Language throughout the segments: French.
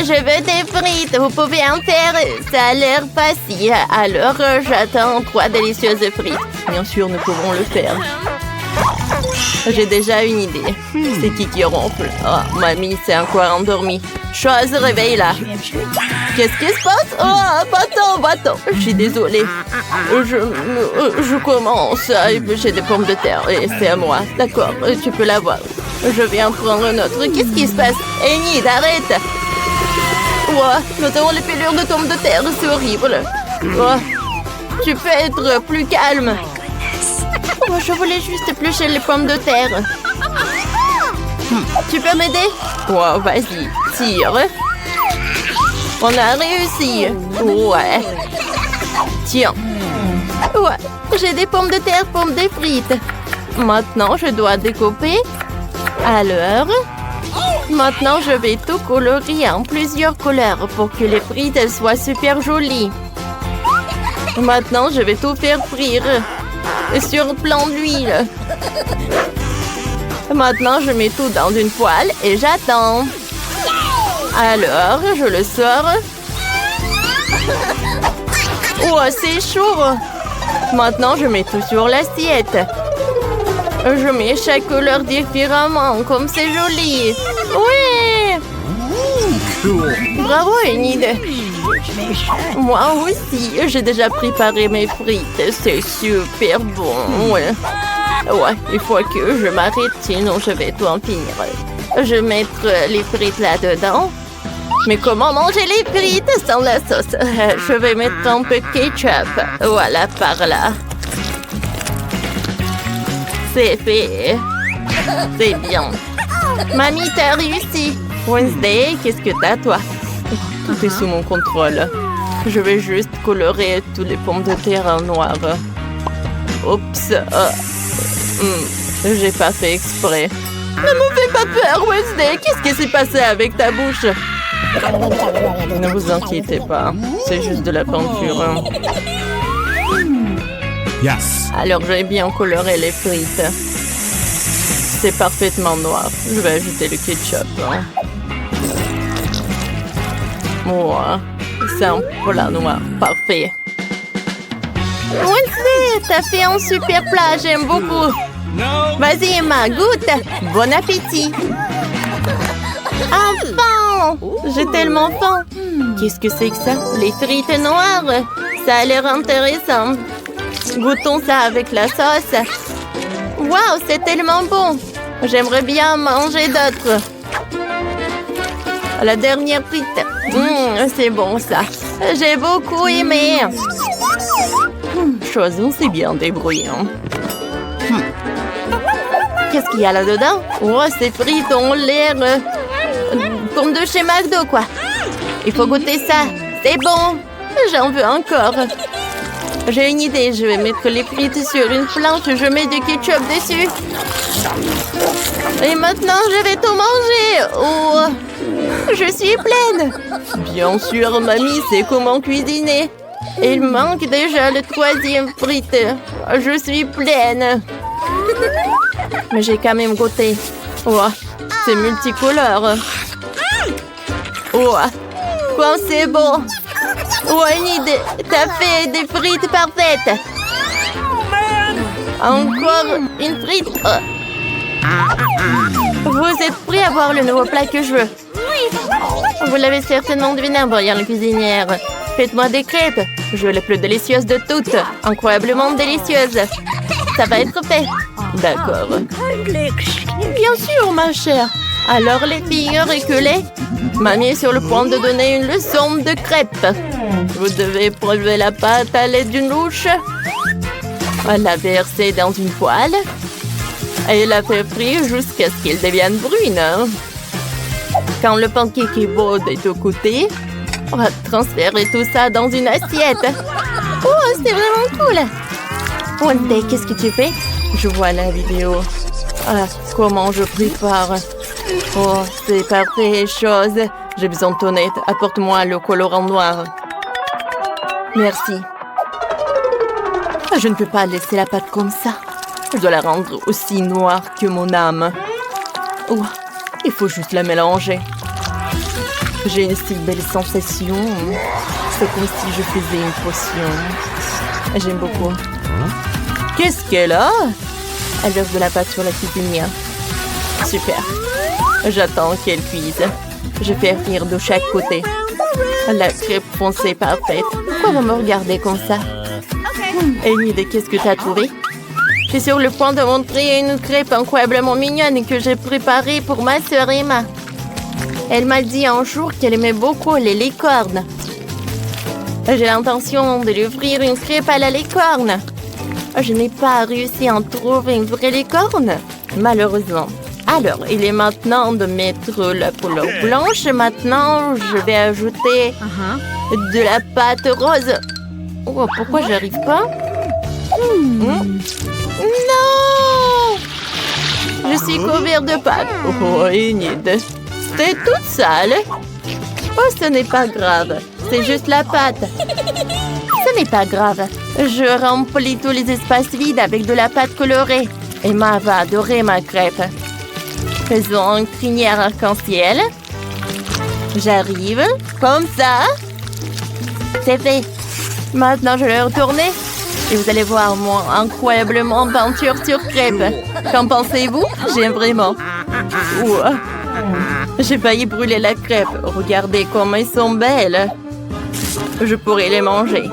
Je veux des frites. Vous pouvez en faire. Ça a l'air facile. Alors, j'attends 3 délicieuses frites. Bien sûr, nous pouvons le faire. J'ai déjà une idée. C'est qui ronfle? Oh, mamie s'est encore endormie. Chose, réveille-la. Qu'est-ce qui se passe? Oh, va-t'en. Je suis désolée. Je commence à éplucher des pommes de terre. Et c'est à moi. D'accord, tu peux l'avoir. Je viens prendre une autre. Qu'est-ce qui se passe? Enid, arrête! Oh, nous avons les pelures de pommes de terre. C'est horrible. Oh, tu peux être plus calme. Oh, je voulais juste éplucher les pommes de terre. Tu peux m'aider? Oh, vas-y, tire. On a réussi. Ouais. Tiens. Ouais, j'ai des pommes de terre, pommes de frites. Maintenant, je dois découper. Alors, maintenant, je vais tout colorier en plusieurs couleurs pour que les frites elles soient super jolies. Maintenant, je vais tout faire frire sur plein d'huile. Maintenant, je mets tout dans une poêle et j'attends. Alors, je le sors. Oh, c'est chaud. Maintenant, je mets tout sur l'assiette. Je mets chaque couleur différemment, comme c'est joli. Oui! Bravo, Enid. Moi aussi, j'ai déjà préparé mes frites. C'est super bon. Ouais, il faut que je m'arrête, sinon je vais tout en finir. Je vais mettre les frites là-dedans. Mais comment manger les frites sans la sauce? Je vais mettre un peu de ketchup. Voilà, par là. C'est fait. C'est bien. Mamie, t'as réussi. Wednesday, qu'est-ce que t'as, toi? Tout est sous mon contrôle. Je vais juste colorer toutes les pommes de terre en noir. Oups. J'ai pas fait exprès. Ne me fais pas peur, Wednesday. Qu'est-ce qui s'est passé avec ta bouche? Ne vous inquiétez pas. C'est juste de la peinture. Yes. Alors, j'ai bien coloré les frites. C'est parfaitement noir. Je vais ajouter le ketchup. Moi, c'est un plat noir. Parfait. Wednesday, t'as fait un super plat. J'aime beaucoup. Vas-y, Emma, goûte. Bon appétit. Enfin! J'ai tellement faim. Qu'est-ce que c'est que ça? Les frites noires. Ça a l'air intéressant. Goûtons ça avec la sauce. Waouh, c'est tellement bon. J'aimerais bien manger d'autres. La dernière frite. C'est bon ça. J'ai beaucoup aimé. Chose, on s'est bien débrouillé. Qu'est-ce qu'il y a là-dedans? Oh, ces frites ont l'air comme de chez McDo, quoi. Il faut goûter ça. C'est bon. J'en veux encore. J'ai une idée. Je vais mettre les frites sur une planche. Je mets du ketchup dessus. Et maintenant, je vais tout manger. Oh, je suis pleine. Bien sûr, mamie sait comment cuisiner. Il manque déjà le 3e frite. Je suis pleine. Mais j'ai quand même goûté. Oh, c'est multicolore. Oh, quand c'est bon. Oh, une idée. T'as fait des frites parfaites. Encore une frite. Vous êtes prêts à voir le nouveau plat que je veux? Oui. Vous l'avez certainement deviné en voyant la cuisinière. Faites-moi des crêpes. Je veux les plus délicieuses de toutes. Incroyablement délicieuses. Ça va être fait. D'accord. Bien sûr, ma chère. Alors, les filles, reculez. Mamie est sur le point de donner une leçon de crêpes. Vous devez prélever la pâte à l'aide d'une louche. La verser dans une poêle. Et la faire frire jusqu'à ce qu'elle devienne brune. Quand le pancake est beau de tous côtés, on va transférer tout ça dans une assiette. Oh, c'est vraiment cool. Wednesday, qu'est-ce que tu fais? Je vois la vidéo. Comment je prépare. Oh, c'est parfait, chose. J'ai besoin de ton aide. Apporte-moi le colorant noir. Merci. Je ne peux pas laisser la pâte comme ça. Je dois la rendre aussi noire que mon âme. Oh, il faut juste la mélanger. J'ai une si belle sensation. C'est comme si je faisais une potion. J'aime beaucoup. Qu'est-ce qu'elle a? Elle verse de la pâte sur la cuisinière. Super. J'attends qu'elle cuise. Je fais rire de chaque côté. La crêpe foncée parfaite. Pourquoi vous me regardez comme ça? Enid, qu'est-ce que tu as trouvé? Je suis sur le point de montrer une crêpe incroyablement mignonne que j'ai préparée pour ma sœur Emma. Elle m'a dit un jour qu'elle aimait beaucoup les licornes. J'ai l'intention de lui offrir une crêpe à la licorne. Je n'ai pas réussi à en trouver une vraie licorne, malheureusement. Alors, il est maintenant de mettre la couleur blanche. Maintenant, je vais ajouter de la pâte rose. Oh, pourquoi j'arrive pas? Non! Je suis couverte de pâte. Oh, Enid, t'es toute sale. Oh, ce n'est pas grave. C'est juste la pâte. Ce n'est pas grave. Je remplis tous les espaces vides avec de la pâte colorée. Emma va adorer ma crêpe. Faisons une crinière arc-en-ciel. J'arrive, comme ça. C'est fait. Maintenant, je vais retourner. Et vous allez voir mon incroyablement peinture sur crêpe. Qu'en pensez-vous? J'aime vraiment. Ouah. J'ai failli brûler la crêpe. Regardez comme elles sont belles. Je pourrais les manger.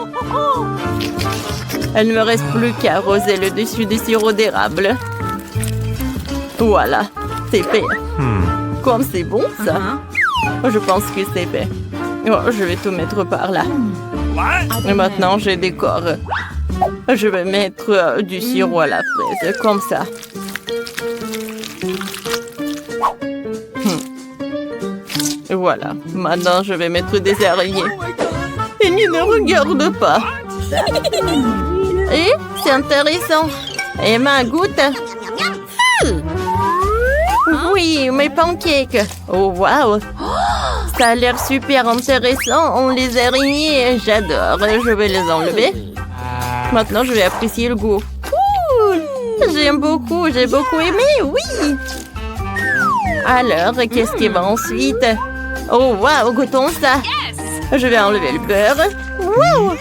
Il ne me reste plus qu'à arroser le dessus du sirop d'érable. Voilà, c'est fait. Comme c'est bon, ça. Je pense que c'est fait. Oh, je vais tout mettre par là. Et maintenant, je décore. Je vais mettre du sirop à la fraise, comme ça. Voilà. Maintenant, je vais mettre des araignées. Et ne regarde pas. Et c'est intéressant. Emma, goûte. Oui, mes pancakes. Oh, waouh. Ça a l'air super intéressant. Les araignées, j'adore. Je vais les enlever. Maintenant, je vais apprécier le goût. J'aime beaucoup. J'ai beaucoup aimé, oui. Alors, qu'est-ce qui va ensuite? Oh, waouh, goûtons ça. Je vais enlever le beurre. Wow.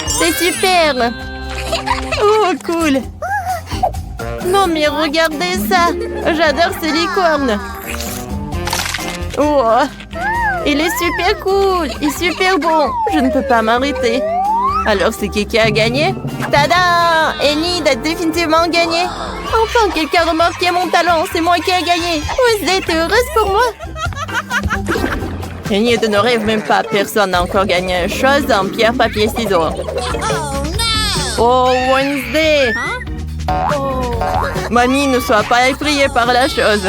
C'est super. Oh, cool. Non, mais regardez ça. J'adore ces licornes. Oh, il est super cool. Il est super bon. Je ne peux pas m'arrêter. Alors, c'est qui a gagné? Tada! Enid a définitivement gagné. Enfin, quelqu'un a remarqué mon talent. C'est moi qui ai gagné. Vous êtes heureuse pour moi? Enid ne rêve même pas. Personne n'a encore gagné une chose en pierre, papier, ciseaux. Oh, Wednesday! Mamie, ne sois pas effrayée par la chose.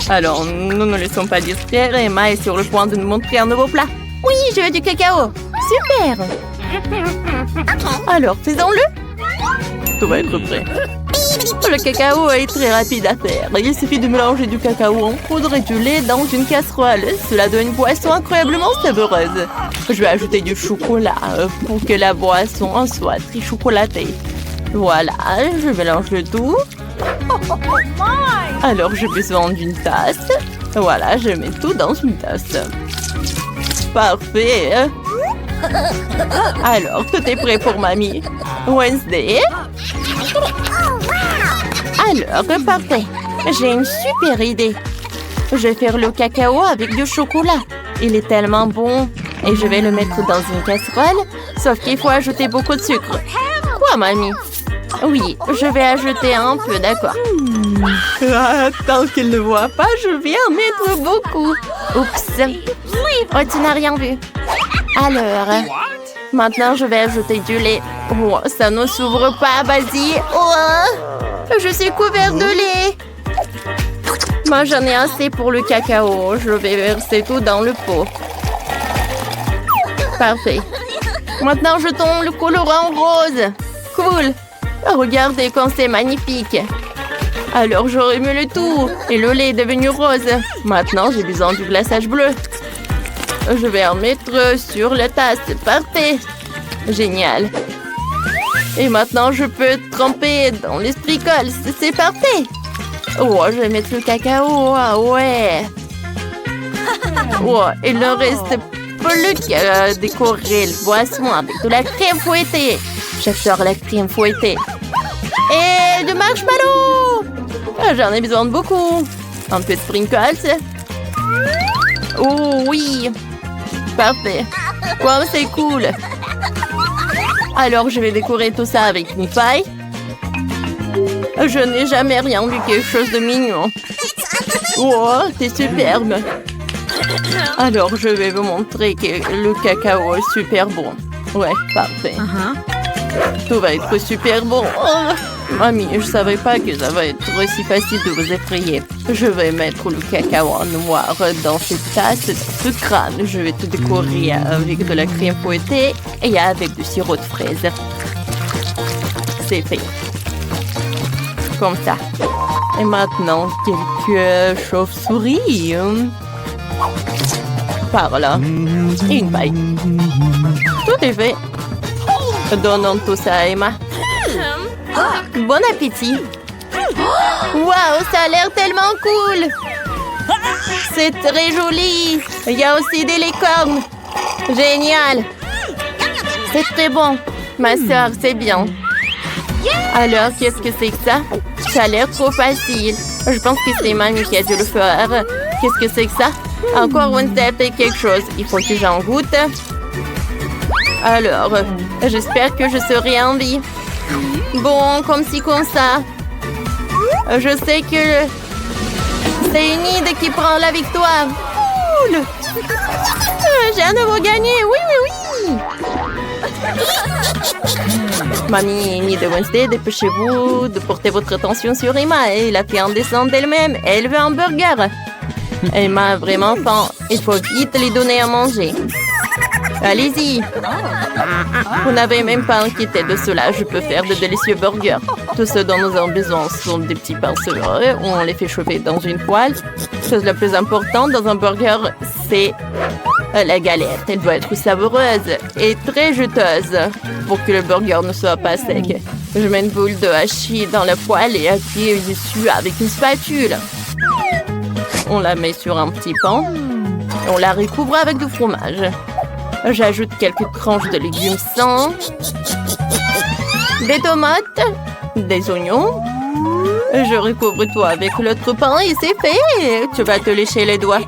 Alors, nous ne laissons pas distraire. Emma est sur le point de nous montrer un nouveau plat. Oui, je veux du cacao. Super! Alors, faisons-le. Tout va être prêt. Le cacao est très rapide à faire. Il suffit de mélanger du cacao en poudre et du lait dans une casserole. Cela donne une boisson incroyablement savoureuse. Je vais ajouter du chocolat pour que la boisson soit très chocolatée. Voilà, je mélange le tout. Alors, j'ai besoin d'une tasse. Voilà, je mets tout dans une tasse. Parfait. Alors, tout est prêt pour mamie. Wednesday. Alors, parfait. J'ai une super idée. Je vais faire le cacao avec du chocolat. Il est tellement bon. Et je vais le mettre dans une casserole. Sauf qu'il faut ajouter beaucoup de sucre. Quoi, mamie? Oui, je vais ajouter un peu, d'accord. Tant qu'il ne voit pas, je vais en mettre beaucoup. Oups. Oh, tu n'as rien vu. Alors, maintenant, je vais ajouter du lait. Oh, ça ne s'ouvre pas, vas-y. Oh, je suis couverte de lait. Moi, j'en ai assez pour le cacao. Je vais verser tout dans le pot. Parfait. Maintenant, jetons le colorant rose. Cool. Regardez comme c'est magnifique. Alors, je remue le tout. Et le lait est devenu rose. Maintenant, j'ai besoin du glaçage bleu. Je vais en mettre sur la tasse. Parfait. Génial. Et maintenant, je peux tremper dans les sprinkles. C'est parfait. Oh, je vais mettre le cacao. Ah ouais. Oh, il ne reste plus qu'à décorer le boisson avec de la crème fouettée. J'adore la crème fouettée. Et de marshmallow. J'en ai besoin de beaucoup. Un peu de sprinkles. Oh oui. Parfait. Wow, c'est cool. Alors, je vais décorer tout ça avec une paille. Je n'ai jamais rien vu quelque chose de mignon. Wow, c'est superbe. Alors, je vais vous montrer que le cacao est super bon. Ouais, parfait. Tout va être super bon. Oh, mamie, je savais pas que ça va être aussi facile de vous effrayer. Je vais mettre le cacao en noir dans cette tasse de crâne. Je vais tout décorer avec de la crème fouettée et avec du sirop de fraise. C'est fait. Comme ça. Et maintenant, quelques chauves-souris. Par là. Et une paille. Tout est fait. Donnons tout ça à Emma. Bon appétit. Waouh, ça a l'air tellement cool. C'est très joli. Il y a aussi des licornes. Génial. C'est très bon. Ma soeur, c'est bien. Alors, qu'est-ce que c'est que ça? Ça a l'air trop facile. Je pense que c'est mamie qui a dû le faire. Qu'est-ce que c'est que ça? Encore une tête et quelque chose. Il faut que j'en goûte. Alors, j'espère que je serai en vie. Bon, comme ci, comme ça. Je sais que c'est Enid qui prend la victoire. Cool! J'ai un nouveau gagné. Oui, oui, oui. Mamie Enid et Wednesday, dépêchez-vous de porter votre attention sur Emma. Elle a fait en descente d'elle-même. Elle veut un burger. Emma a vraiment faim. Il faut vite lui donner à manger. Allez-y. Vous n'avez même pas inquiété de cela. Je peux faire de délicieux burgers. Tout ce dont nous avons besoin sont des petits pains sevrés. On les fait chauffer dans une poêle. Chose la plus importante dans un burger, c'est la galette. Elle doit être savoureuse et très juteuse pour que le burger ne soit pas sec. Je mets une boule de hachis dans la poêle et appuie dessus avec une spatule. On la met sur un petit pan. On la recouvre avec du fromage. J'ajoute quelques tranches de légumes sains, des tomates, des oignons. Je recouvre tout avec l'autre pain et c'est fait. Tu vas te lécher les doigts.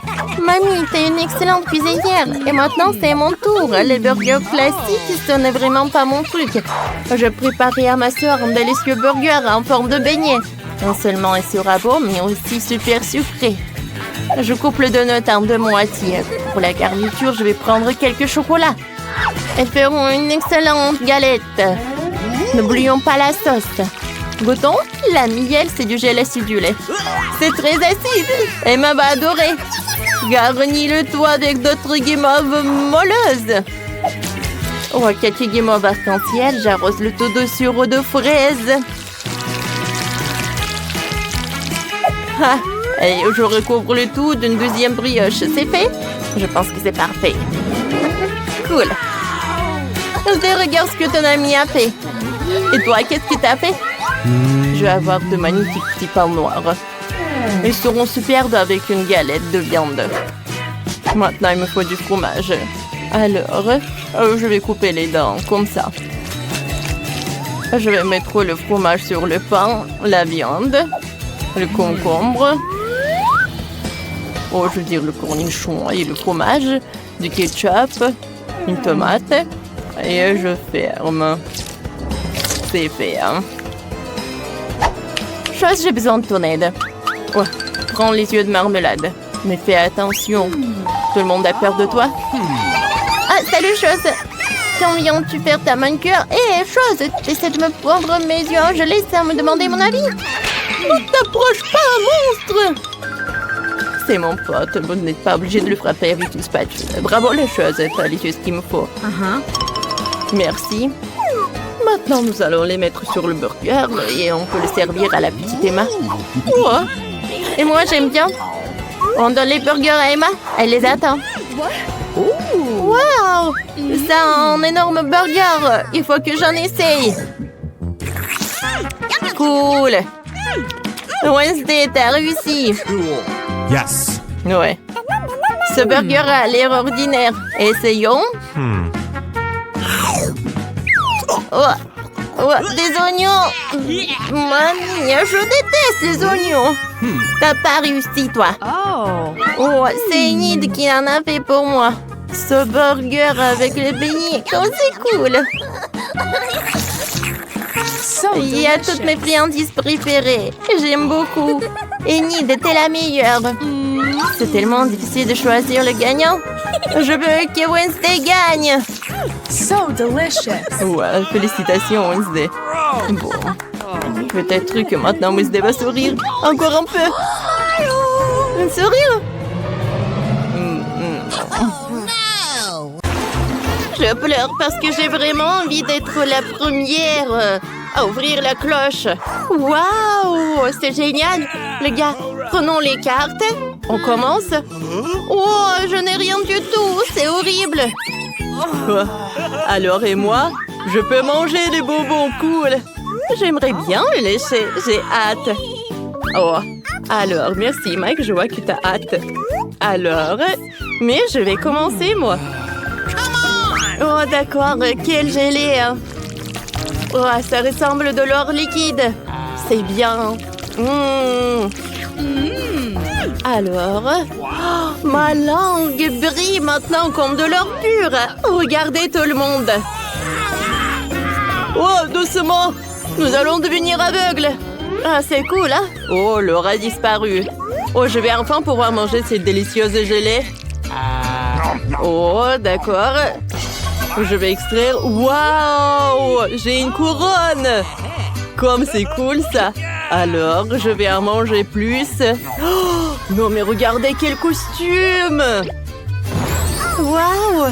Mamie, t'es une excellente cuisinière. Et maintenant, c'est mon tour. Les burgers classiques, ce n'est vraiment pas mon truc. Je préparais à ma soeur un délicieux burger en forme de beignet. Non seulement il sera beau, mais aussi super sucré. Je coupe le donut en deux moitiés. Pour la garniture, je vais prendre quelques chocolats. Elles feront une excellente galette. N'oublions pas la sauce. Goûtons. La miel, c'est du gel acidulé. C'est très acide. Emma va adorer. Garnis le tout avec d'autres guimauves moelleuses. Oh, quelques guimauves arc-en-ciel. J'arrose le tout de sirop de fraise. Ah. Et je recouvre le tout d'une deuxième brioche. C'est fait? Je pense que c'est parfait. Cool. Regarde ce que ton ami a fait. Et toi, qu'est-ce que t'as fait? Je vais avoir de magnifiques petits pains noirs. Ils seront superbes avec une galette de viande. Maintenant, il me faut du fromage. Alors, je vais couper les dents comme ça. Je vais mettre le fromage sur le pain, la viande, le concombre. Oh, je veux dire le cornichon et le fromage, du ketchup, une tomate. Et je ferme. C'est fait, hein. Chose, j'ai besoin de ton aide. Ouais, prends les yeux de marmelade. Mais fais attention. Tout le monde a peur de toi. Ah, salut, Chose. Quand viens-tu faire ta manucure? Hé, Chose, essaie de me prendre mes yeux gelés sans me demander mon avis. Ne t'approche pas, monstre! C'est mon pote, vous n'êtes pas obligé de le frapper avec une spatule. Bravo les choses, t'as les yeux ce qu'il me faut. Merci. Maintenant, nous allons les mettre sur le burger et on peut le servir à la petite Emma. Ouais. Et moi, j'aime bien. On donne les burgers à Emma, elle les attend. Wow! C'est un énorme burger. Il faut que j'en essaye. Cool. Wednesday, t'as réussi. Yes. Ouais. Ce burger a l'air ordinaire. Essayons. Oh, des oignons. Mamie, je déteste les oignons. T'as pas réussi, toi. Oh, c'est Enid qui en a fait pour moi. Ce burger avec les beignets, oh, c'est cool. Il y a toutes mes friandises préférées. J'aime beaucoup. Enid, t'es la meilleure. C'est tellement difficile de choisir le gagnant. Je veux que Wednesday gagne. So delicious. Ouais, félicitations, Wednesday. Bon, peut-être que maintenant Wednesday va sourire. Encore un peu. Un sourire. Je pleure parce que j'ai vraiment envie d'être la première à ouvrir la cloche. Waouh, c'est génial. Les gars, prenons les cartes. On commence. Oh, je n'ai rien du tout. C'est horrible. Alors, et moi, je peux manger des bonbons cool. J'aimerais bien le lécher. J'ai hâte. Oh, alors, merci Mike, je vois que tu as hâte. Alors, mais je vais commencer, moi. Oh, d'accord, quel gelé. Oh, ça ressemble de l'or liquide. C'est bien. Alors, oh, ma langue brille maintenant comme de l'or pur. Regardez tout le monde. Oh, doucement. Nous allons devenir aveugles. Ah, c'est cool, hein? Oh, l'or a disparu. Oh, je vais enfin pouvoir manger cette délicieuse gelée. Oh, d'accord. Je vais extraire. Waouh! J'ai une couronne! Comme c'est cool, ça! Alors, je vais en manger plus. Oh, non, mais regardez quel costume! Waouh!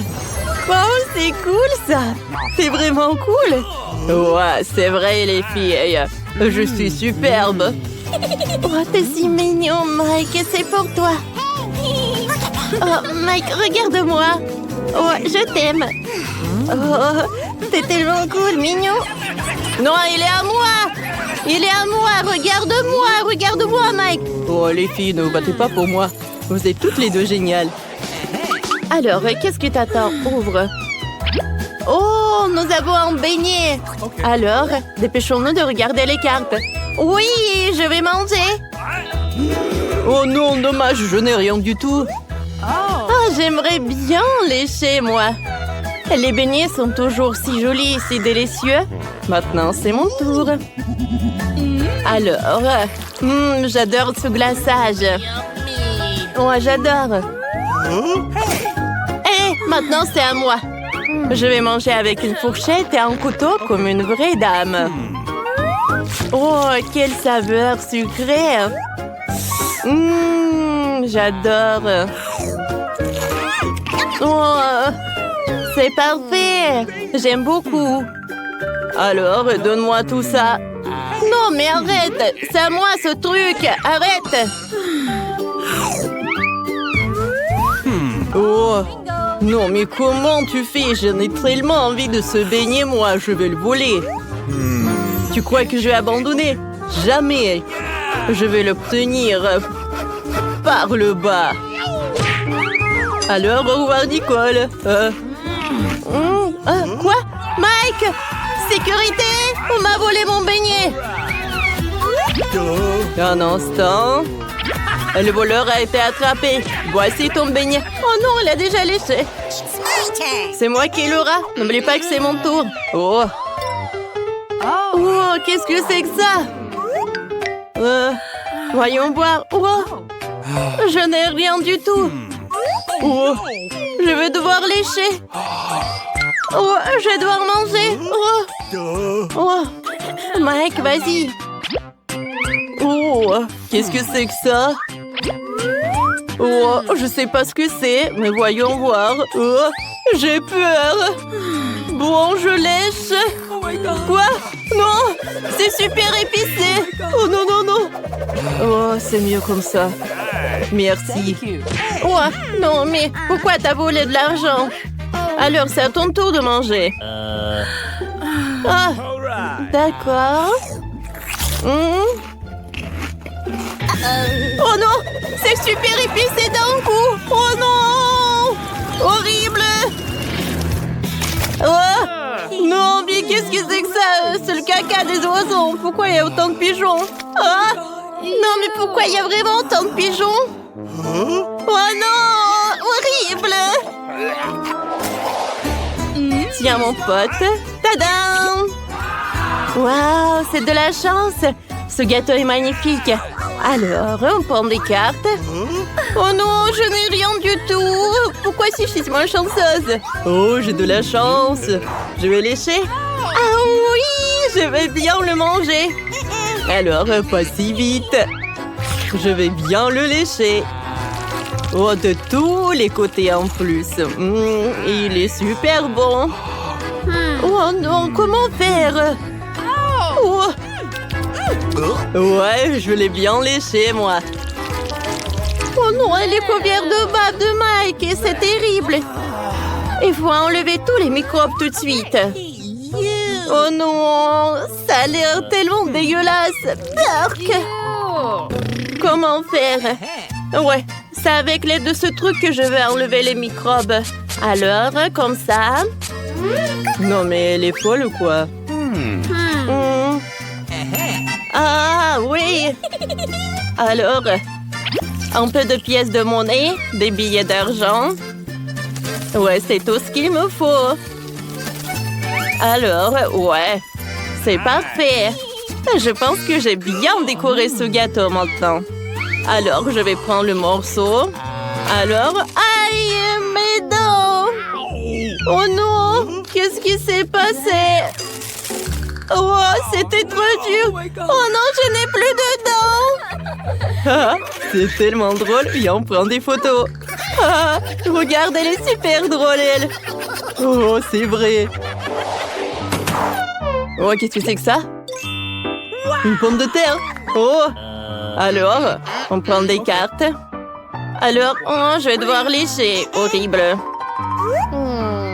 Wow, c'est cool, ça! C'est vraiment cool! Ouais, c'est vrai, les filles. Je suis superbe. Oh, t'es si mignon, Mike. C'est pour toi. Oh, Mike, regarde-moi. Oh, je t'aime. Oh, t'es tellement cool, mignon. Non, il est à moi. Il est à moi. Regarde-moi. Regarde-moi, Mike. Oh, les filles, ne vous battez pas pour moi. Vous êtes toutes les deux géniales. Alors, qu'est-ce que t'attends? Ouvre. Oh, nous avons un beignet. Alors, dépêchons-nous de regarder les cartes. Oui, je vais manger. Oh non, dommage, je n'ai rien du tout. Oh, j'aimerais bien lécher, moi. Les beignets sont toujours si jolis et si délicieux. Maintenant, c'est mon tour. Alors, j'adore ce glaçage. Oh, j'adore. Et maintenant, c'est à moi. Je vais manger avec une fourchette et un couteau comme une vraie dame. Oh, quelle saveur sucrée. J'adore. Oh, c'est parfait. J'aime beaucoup. Alors, donne-moi tout ça. Non, mais arrête. C'est à moi, ce truc. Arrête. Oh, non, mais comment tu fais? J'en ai tellement envie de ce beignet, moi. Je vais le voler. Tu crois que je vais abandonner? Jamais. Je vais l'obtenir par le bas. Alors, au revoir, Nicole. Quoi? Mike! Sécurité! On m'a volé mon beignet! Un instant. Le voleur a été attrapé. Voici ton beignet. Oh non, il a déjà léché. C'est moi qui l'aura. N'oublie pas que c'est mon tour. Oh! Oh, qu'est-ce que c'est que ça? Voyons voir. Oh! Je n'ai rien du tout. Oh! Je vais devoir lécher. Oh, je vais devoir manger. Oh! Oh! Mike, vas-y. Oh! Qu'est-ce que c'est que ça? Oh, je sais pas ce que c'est, mais voyons voir. Oh, j'ai peur. Bon, je lèche. Quoi? Non, c'est super épicé. Oh non, non, non. Oh, c'est mieux comme ça. Merci. Oh, non, mais pourquoi t'as volé de l'argent? Alors, c'est à ton tour de manger. Ah, d'accord. Oh non, c'est super épicé d'un coup. Oh non. caca des oiseaux. Pourquoi il y a autant de pigeons? Ah! Non, mais pourquoi il y a vraiment autant de pigeons? Oh non! Horrible! Tiens, mon pote. Tadam! Waouh, c'est de la chance! Ce gâteau est magnifique. Alors, on prend des cartes. Oh non, je n'ai rien du tout. Pourquoi si je suis malchanceuse? Oh, j'ai de la chance. Je vais lécher. Ah oui, je vais bien le manger. Alors, pas si vite. Je vais bien le lécher. Oh, de tous les côtés en plus. Il est super bon. Oh non, comment faire? Oh. Ouais, je l'ai bien léché, moi. Oh non, elle est couverte de bave de Mike et c'est terrible. Il faut enlever tous les microbes tout de suite. Oh non, ça a l'air tellement dégueulasse. Dark. Comment faire? Ouais, c'est avec l'aide de ce truc que je vais enlever les microbes. Alors, comme ça. Non, mais elle est folle ou quoi? Ah, oui! Alors, un peu de pièces de monnaie, des billets d'argent. Ouais, c'est tout ce qu'il me faut. Alors, ouais, c'est parfait. Je pense que j'ai bien décoré ce gâteau maintenant. Alors, je vais prendre le morceau. Alors, aïe, mes dents! Oh non! Qu'est-ce qui s'est passé? Oh, c'était trop dur! Oh non, je n'ai plus de dents! Ah, c'est tellement drôle, viens, on prend des photos. Ah, regarde, elle est super drôle, elle. Oh, c'est vrai. Oh, qu'est-ce que c'est que ça? Une pomme de terre. Oh! Alors, on prend des cartes. Alors, oh, je vais devoir lécher. Horrible.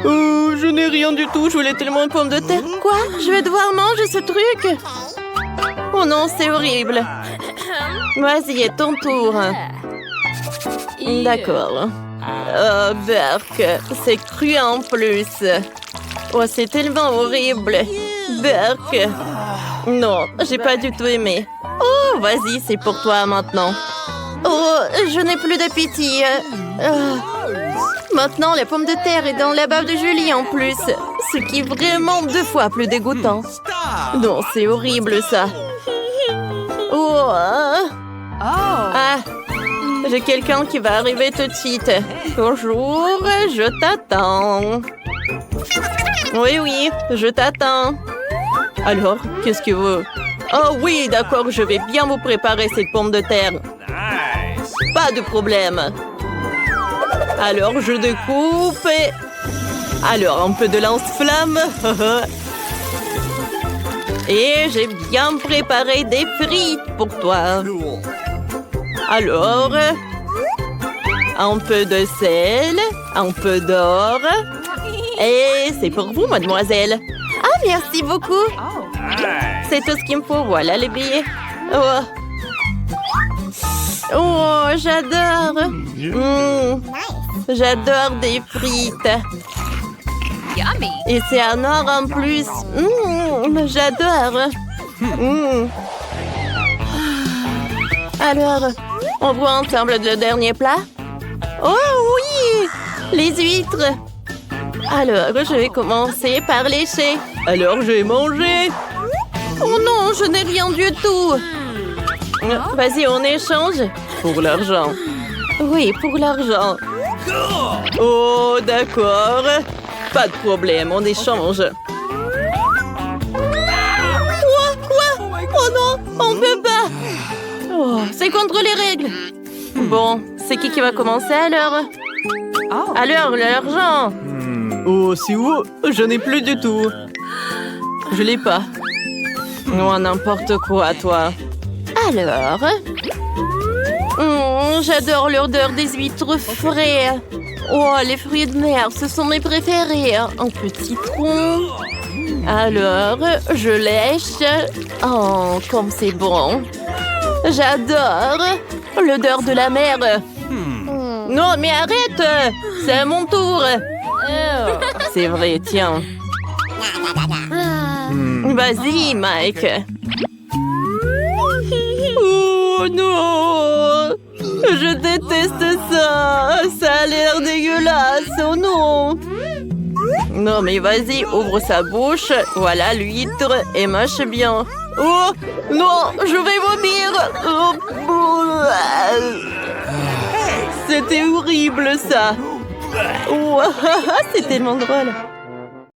Oh, je n'ai rien du tout. Je voulais tellement une pomme de terre. Quoi? Je vais devoir manger ce truc? Oh non, c'est horrible. Vas-y, est ton tour. D'accord. Oh, Berk, c'est cru en plus. Oh, c'est tellement horrible. Berk. Non, j'ai pas du tout aimé. Oh, vas-y, c'est pour toi maintenant. Oh, je n'ai plus d'appétit. Maintenant, la pomme de terre est dans la bave de Julie en plus. Ce qui est vraiment 2 fois plus dégoûtant. Non, c'est horrible ça. Oh. Ah, j'ai quelqu'un qui va arriver tout de suite. Bonjour, je t'attends. Oui, oui, je t'attends. Alors, qu'est-ce que vous... Oh oui, d'accord, je vais bien vous préparer cette pomme de terre. Pas de problème. Alors, je découpe et... Alors, un peu de lance-flamme. Et j'ai bien préparé des frites pour toi. Alors, un peu de sel, un peu d'or. Et c'est pour vous, mademoiselle. Ah, merci beaucoup. C'est tout ce qu'il me faut. Voilà les billets. Oh, oh j'adore. J'adore des frites. Et c'est en or en plus. J'adore. Alors, on voit ensemble le dernier plat? Oh oui! Les huîtres. Alors, je vais commencer par lécher. Alors, je vais manger. Oh non, je n'ai rien du tout. Vas-y, on échange. Pour l'argent. Oui, pour l'argent. Oh, d'accord. Pas de problème, on échange. Quoi? Oh non, on peut pas. Oh, c'est contre les règles. Bon, c'est qui va commencer alors? Alors, l'argent. Oh, c'est où? Je n'ai plus du tout. Je l'ai pas. Oh, n'importe quoi, toi. Alors... j'adore l'odeur des huîtres frais. Oh, les fruits de mer, ce sont mes préférés. Un peu de citron. Alors, je lèche. Oh, comme c'est bon. J'adore l'odeur de la mer. Non, mais arrête! C'est à mon tour. C'est vrai, tiens. Vas-y, Mike. Oh non! Je déteste ça! Ça a l'air dégueulasse! Oh non! Non mais vas-y, ouvre sa bouche. Voilà l'huître et mâche bien. Oh non, je vais vomir! Oh, c'était horrible ça! Oh, c'est tellement drôle!